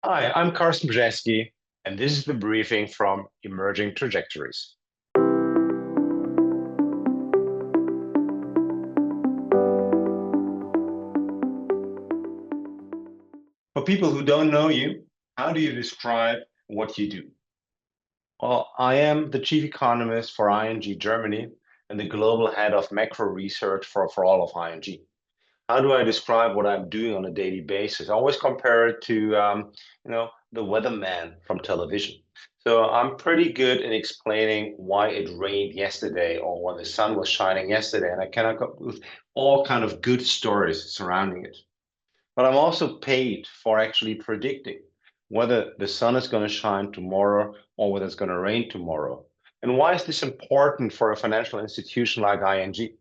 Hi, I'm Carsten Brzeski, and this is the briefing from Emerging Trajectories. For people who don't know you, how do you describe what you do? Well, I am the chief economist for ING Germany and the global head of macro research for all of ING. How do I describe what I'm doing on a daily basis? I always compare it to, the weatherman from television. So I'm pretty good in explaining why it rained yesterday or why the sun was shining yesterday, and I can come up with all kind of good stories surrounding it. But I'm also paid for actually predicting whether the sun is going to shine tomorrow or whether it's going to rain tomorrow. And why is this important for a financial institution like ING?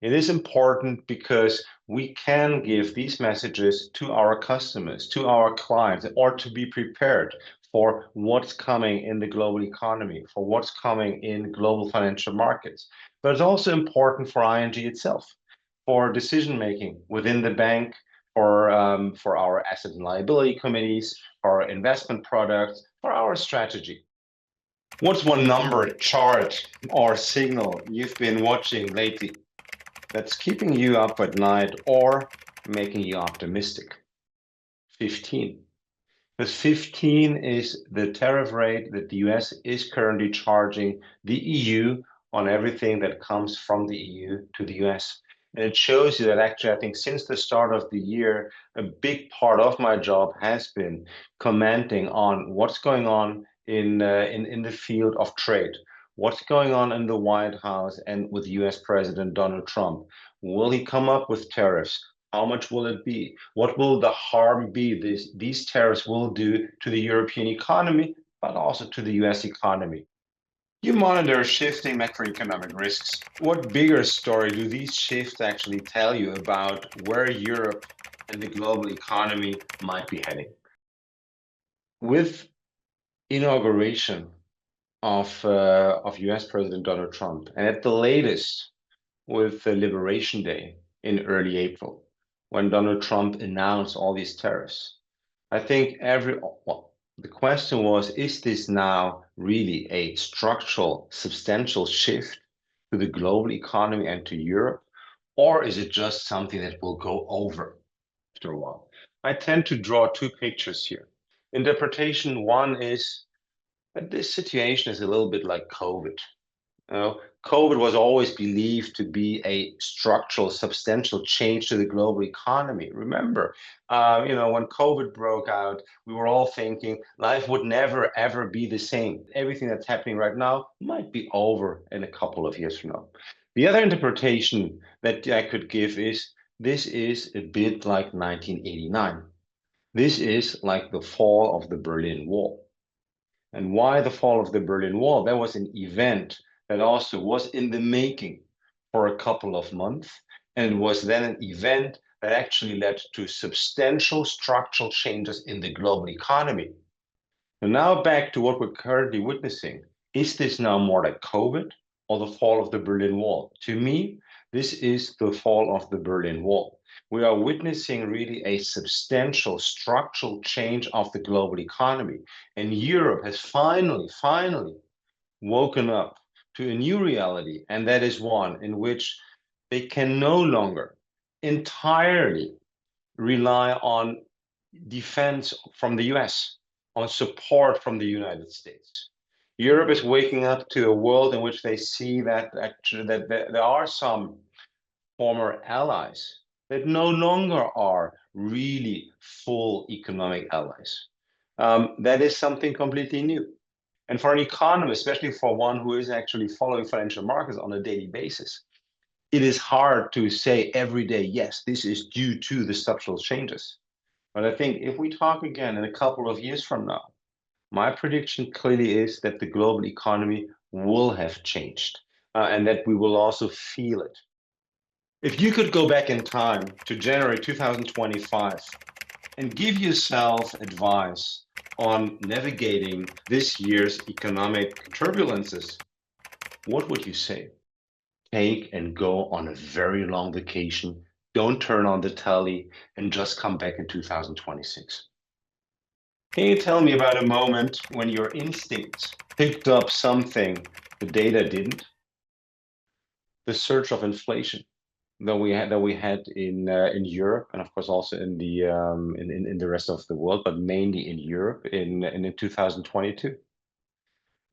It is important because we can give these messages to our customers, to our clients, or to be prepared for what's coming in the global economy, for what's coming in global financial markets. But it's also important for ING itself, for decision making within the bank, for our asset and liability committees, for our investment products, for our strategy. What's one number, chart, or signal you've been watching lately that's keeping you up at night or making you optimistic? 15. Because 15 is the tariff rate that the US is currently charging the EU on everything that comes from the EU to the US. And it shows you that actually, I think since the start of the year, a big part of my job has been commenting on what's going on in the field of trade. What's going on in the White House and with US President Donald Trump? Will he come up with tariffs? How much will it be? What will the harm be these tariffs will do to the European economy, but also to the US economy? You monitor shifting macroeconomic risks. What bigger story do these shifts actually tell you about where Europe and the global economy might be heading? With inauguration of US President Donald Trump, and at the latest with the Liberation Day in early April, when Donald Trump announced all these tariffs. I think the question was, is this now really a structural, substantial shift to the global economy and to Europe? Or is it just something that will go over after a while? I tend to draw two pictures here. Interpretation one is that this situation is a little bit like COVID. COVID was always believed to be a structural, substantial change to the global economy. Remember, when COVID broke out, we were all thinking life would never, ever be the same. Everything that's happening right now might be over in a couple of years from now. The other interpretation that I could give is this is a bit like 1989. This is like the fall of the Berlin Wall. And why the fall of the Berlin Wall? That was an event that also was in the making for a couple of months. And it was then an event that actually led to substantial structural changes in the global economy. And now back to what we're currently witnessing. Is this now more like COVID or the fall of the Berlin Wall? To me, this is the fall of the Berlin Wall. We are witnessing really a substantial structural change of the global economy. And Europe has finally woken up to a new reality. And that is one in which they can no longer entirely rely on defense from the US, on support from the United States. Europe is waking up to a world in which they see that actually that there are some former allies that no longer are really full economic allies. That is something completely new. And for an economist, especially for one who is actually following financial markets on a daily basis, it is hard to say every day, yes, this is due to the structural changes. But I think if we talk again in a couple of years from now, my prediction clearly is that the global economy will have changed and that we will also feel it. If you could go back in time to January 2025 and give yourself advice on navigating this year's economic turbulences, what would you say? Take and go on a very long vacation. Don't turn on the telly and just come back in 2026. Can you tell me about a moment when your instincts picked up something the data didn't? The surge of inflation that we had in Europe, and of course also in the rest of the world, but mainly in Europe in 2022.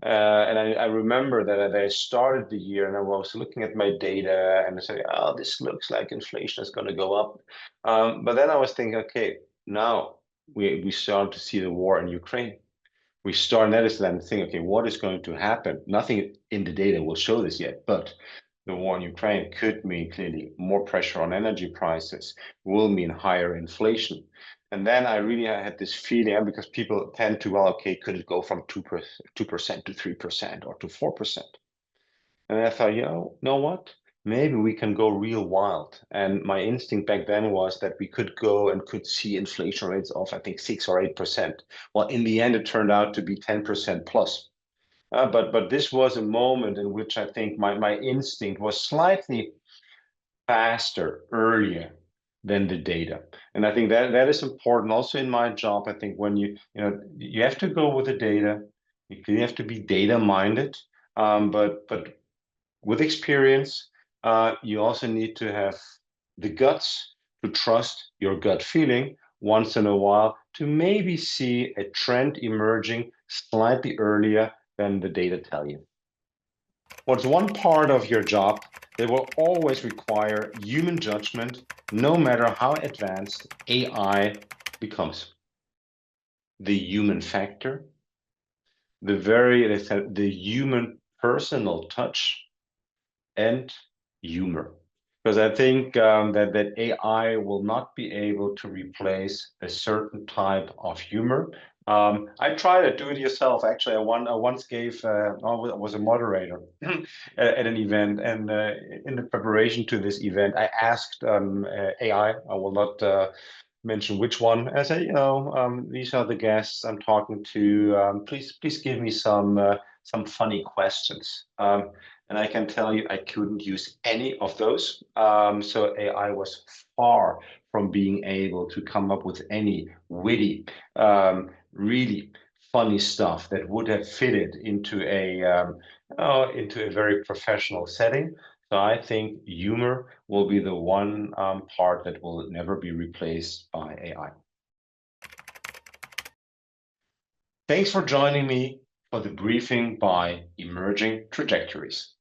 And I remember that I started the year and I was looking at my data and I said, "Oh, this looks like inflation is going to go up." But then I was thinking, okay, now we start to see the war in Ukraine. We start noticing and think, okay, what is going to happen? Nothing in the data will show this yet, but the war in Ukraine could mean clearly more pressure on energy prices, will mean higher inflation. And then I really had this feeling, because people tend to, well, okay, could it go from 2% to 3% or to 4%? And I thought, know what? Maybe we can go real wild. And my instinct back then was that we could go and could see inflation rates of, I think, 6 or 8%. Well, in the end, it turned out to be 10% plus. But this was a moment in which I think my instinct was slightly faster, earlier than the data. And I think that is important also in my job. I think when you have to go with the data, you have to be data minded. But with experience, you also need to have the guts to trust your gut feeling once in a while to maybe see a trend emerging slightly earlier than the data tell you. What's one part of your job that will always require human judgment, no matter how advanced AI becomes? The human factor, the human personal touch, and humor. Because I think that AI will not be able to replace a certain type of humor. I tried it, do it yourself. Actually, I once I was a moderator at an event, and in the preparation to this event, I asked AI. I will not mention which one. I said, these are the guests I'm talking to. Please give me some funny questions. And I can tell you, I couldn't use any of those. So AI was far from being able to come up with any witty, really funny stuff that would have fitted into a very professional setting. So I think humor will be the one part that will never be replaced by AI. Thanks for joining me for the briefing by Emerging Trajectories.